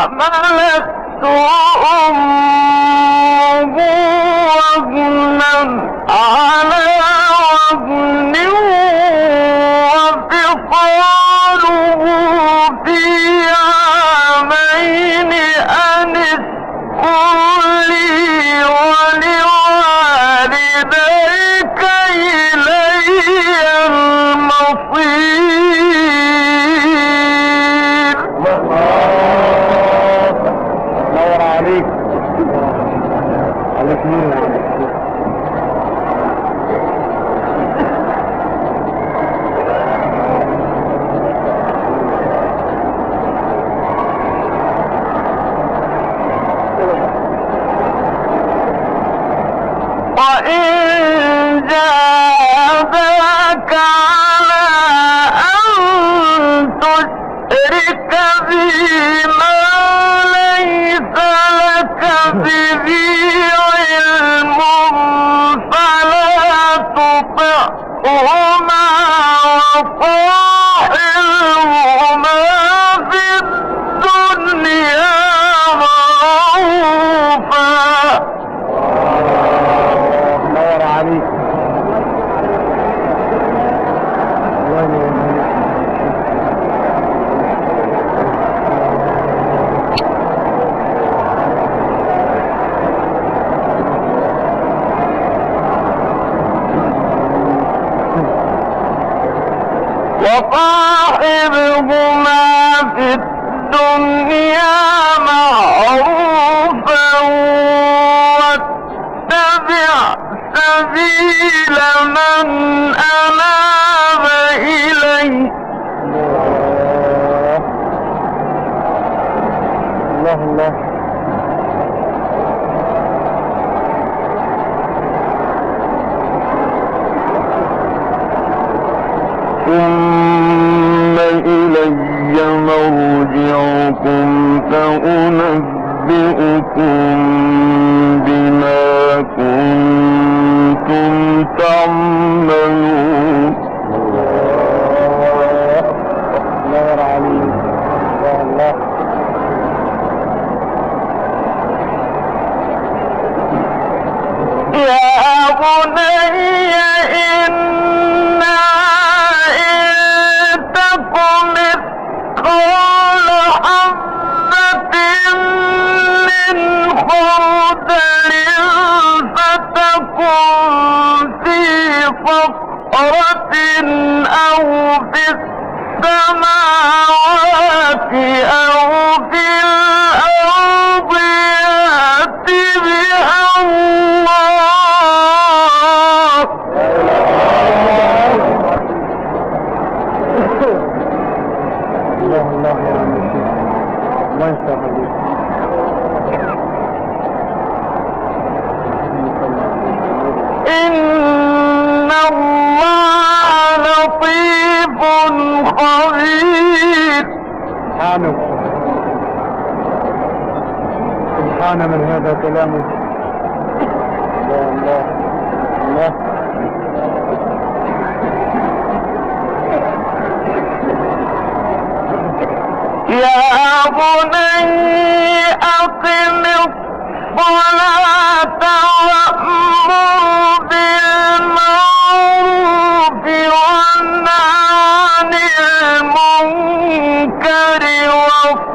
حملته أمه وهنا على وهن وفصاله في عامين أن اشكر لي ولوالديك إلي المصير. نور عليك عليك نور. وإن جاهداك على أن تشرك بي ما ليس لك به علم فلا تطعهما وصاحبهما في الدنيا معروفا. نور عليك الله ينور عليك. وصاحبهما في الدنيا معروفا واتبع سبيل من أناب إلي. الله الله ثم إلي مرجعكم فأنبئكم بما كنتم تعملون. نور عليك الله الله. يا بني إنها إن تك مثقال حبة من خردل فتكن في صخرة أو في السماوات أو في الأرض يأت بها الله. الله الله يا عم الشيخ الله يفتح عليك. إن الله لطيف خبير. سبحانه سبحان من هذا كلامه. الله الله الله. يا بني أقم الصلاة وأمر بالمعروف وانه عن المنكر واصبر